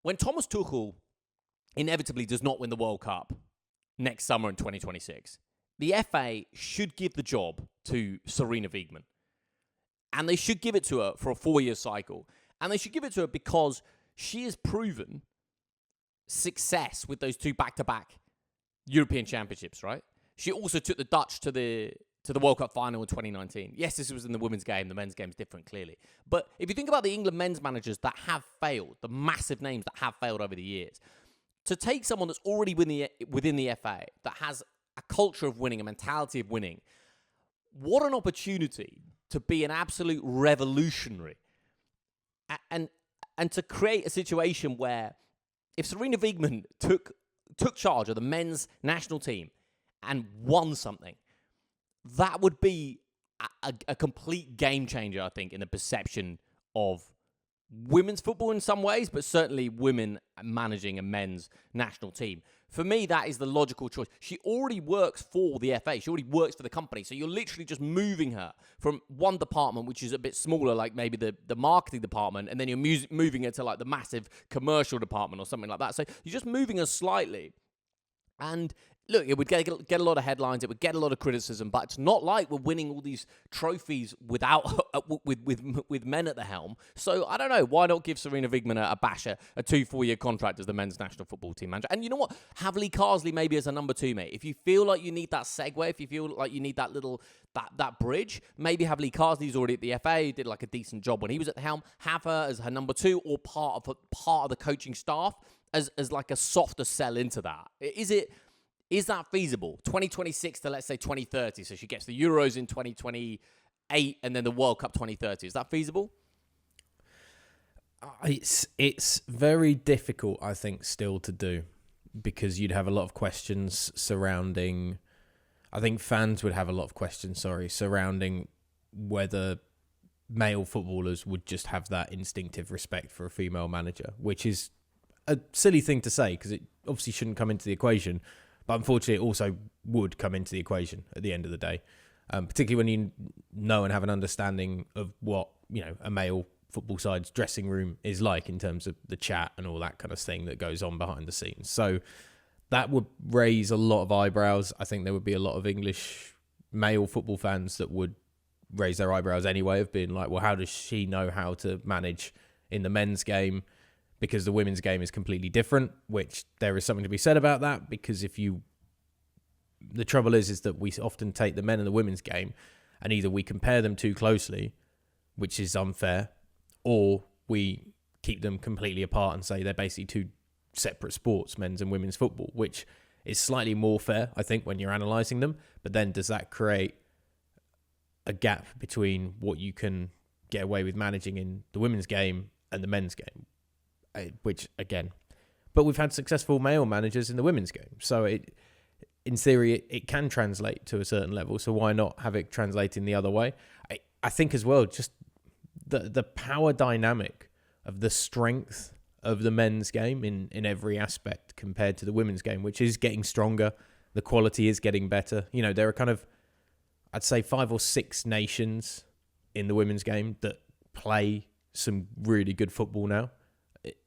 when Thomas Tuchel inevitably does not win the World Cup next summer in 2026, the FA should give the job to Sarina Wiegman. And they should give it to her for a 4-year cycle. And they should give it to her because she has proven success with those 2 back-to-back European Championships, right? She also took the Dutch to the World Cup final in 2019. Yes, this was in the women's game. The men's game is different, clearly. But if you think about the England men's managers that have failed, the massive names that have failed over the years, to take someone that's already within the FA, that has a culture of winning, a mentality of winning, what an opportunity to be an absolute revolutionary. And to create a situation where if Sarina Wiegman took charge of the men's national team and won something, that would be a complete game changer, I think, in the perception of women's football in some ways, but certainly women managing a men's national team. For me, that is the logical choice. She already works for the FA. She already works for the company. So you're literally just moving her from one department, which is a bit smaller, like maybe the marketing department, and then you're moving her to like the massive commercial department or something like that. So you're just moving her slightly. And look, it would get a lot of headlines. It would get a lot of criticism, but it's not like we're winning all these trophies without with men at the helm. So I don't know. Why not give Sarina Wiegman a basher, a 2-4-year contract as the men's national football team manager? And you know what? Have Lee Carsley maybe as a number 2, mate. If you feel like you need that segue, if you feel like you need that little that bridge, maybe have Lee Carsley, who's already at the FA, who did like a decent job when he was at the helm. Have her as her number 2 or part of the coaching staff as like a softer sell into that. Is that feasible? 2026 to, let's say, 2030. So she gets the Euros in 2028 and then the World Cup 2030. Is that feasible? It's very difficult, I think, still to do, because you'd have a lot of questions surrounding... I think fans would have a lot of questions, surrounding whether male footballers would just have that instinctive respect for a female manager, which is a silly thing to say because it obviously shouldn't come into the equation. But unfortunately, it also would come into the equation at the end of the day, particularly when you know and have an understanding of what, you know, a male football side's dressing room is like in terms of the chat and all that kind of thing that goes on behind the scenes. So that would raise a lot of eyebrows. I think there would be a lot of English male football fans that would raise their eyebrows anyway, of being like, well, how does she know how to manage in the men's game? Because the women's game is completely different, which there is something to be said about that, because the trouble is that we often take the men and the women's game and either we compare them too closely, which is unfair, or we keep them completely apart and say they're basically two separate sports, men's and women's football, which is slightly more fair, I think, when you're analysing them. But then does that create a gap between what you can get away with managing in the women's game and the men's game? Which, again, but we've had successful male managers in the women's game. So in theory, it can translate to a certain level. So why not have it translating the other way? I think as well, just the power dynamic of the strength of the men's game in every aspect compared to the women's game, which is getting stronger. The quality is getting better. You know, there are kind of, I'd say 5 or 6 nations in the women's game that play some really good football now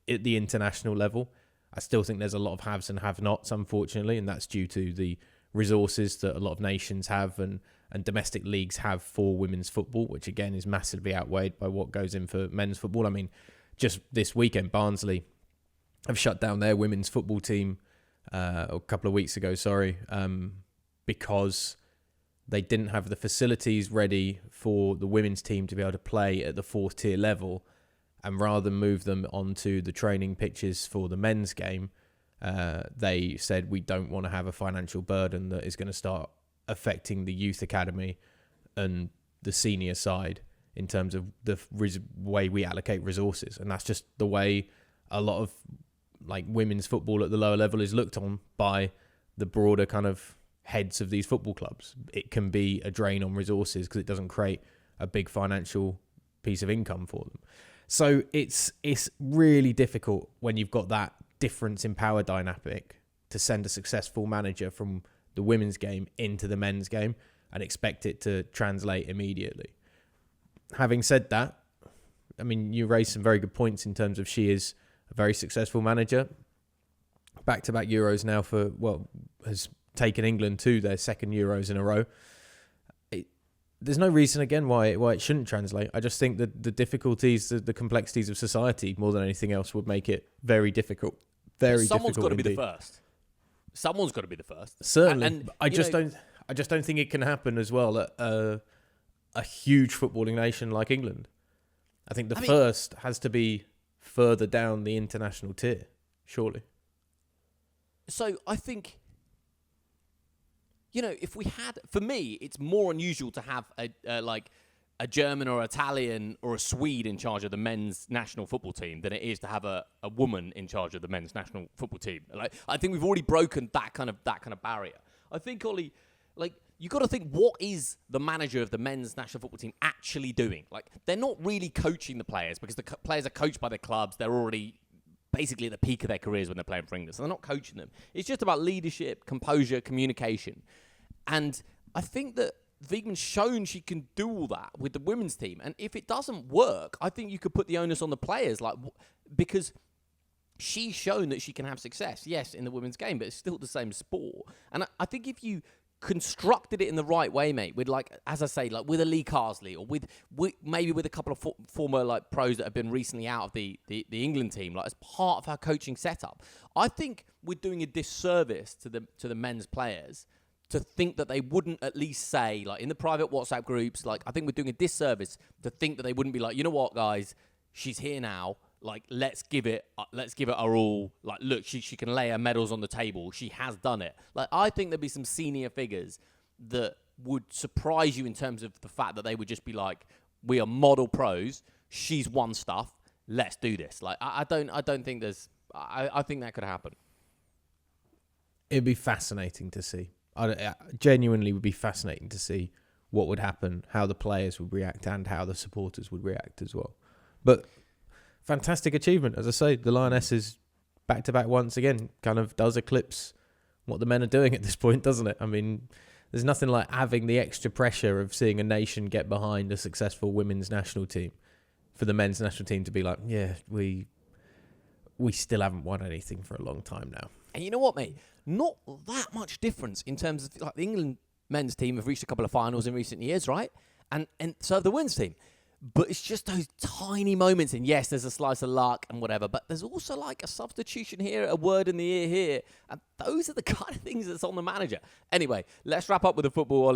at the international level. I still think there's a lot of haves and have-nots, unfortunately, and that's due to the resources that a lot of nations have and domestic leagues have for women's football, which again is massively outweighed by what goes in for men's football. I mean, just this weekend, Barnsley have shut down their women's football team a couple of weeks ago, because they didn't have the facilities ready for the women's team to be able to play at the 4th tier level. And rather than move them onto the training pitches for the men's game, they said, we don't want to have a financial burden that is going to start affecting the youth academy and the senior side in terms of the way we allocate resources. And that's just the way a lot of like women's football at the lower level is looked on by the broader kind of heads of these football clubs. It can be a drain on resources because it doesn't create a big financial piece of income for them. So it's really difficult when you've got that difference in power dynamic to send a successful manager from the women's game into the men's game and expect it to translate immediately. Having said that, I mean, you raised some very good points in terms of she is a very successful manager. Back-to-back Euros now has taken England to their second Euros in a row. There's no reason, again, why it shouldn't translate. I just think that the difficulties, the complexities of society, more than anything else, would make it very difficult. Someone's got to be the first. Someone's got to be the first. Certainly. And I just don't think it can happen as well at a huge footballing nation like England. I think first has to be further down the international tier, surely. So I think, if we had, for me, it's more unusual to have a German or Italian or a Swede in charge of the men's national football team than it is to have a woman in charge of the men's national football team. Like, I think we've already broken that kind of barrier. I think, Ollie, you got to think, what is the manager of the men's national football team actually doing? Like, they're not really coaching the players because the players are coached by their clubs. They're already basically at the peak of their careers when they're playing for England. So they're not coaching them. It's just about leadership, composure, communication. And I think that Wiegman's shown she can do all that with the women's team. And if it doesn't work, I think you could put the onus on the players, because she's shown that she can have success, yes, in the women's game, but it's still the same sport. And I think if you constructed it in the right way, mate, with, as I say, with a Lee Carsley or with maybe with a couple of former pros that have been recently out of the England team, as part of her coaching setup, I think we're doing a disservice to the men's players to think that they wouldn't at least say, in the private WhatsApp groups, I think we're doing a disservice to think that they wouldn't be you know what, guys, she's here now. Let's give it our all. Look, she can lay her medals on the table. She has done it. I think there'd be some senior figures that would surprise you in terms of the fact that they would just be we are model pros. She's won stuff. Let's do this. I don't think there's. I think that could happen. It'd be fascinating to see. I genuinely would be fascinating to see what would happen, how the players would react, and how the supporters would react as well. But fantastic achievement, as I say. The Lionesses back-to-back once again kind of does eclipse what the men are doing at this point, doesn't it? I mean, there's nothing like having the extra pressure of seeing a nation get behind a successful women's national team for the men's national team to be we still haven't won anything for a long time now. And you know what, mate? Not that much difference in terms of the England men's team have reached a couple of finals in recent years, right? And so have the women's team. But it's just those tiny moments. And yes, there's a slice of luck and whatever, but there's also a substitution here, a word in the ear here. And those are the kind of things that's on the manager. Anyway, let's wrap up with the football.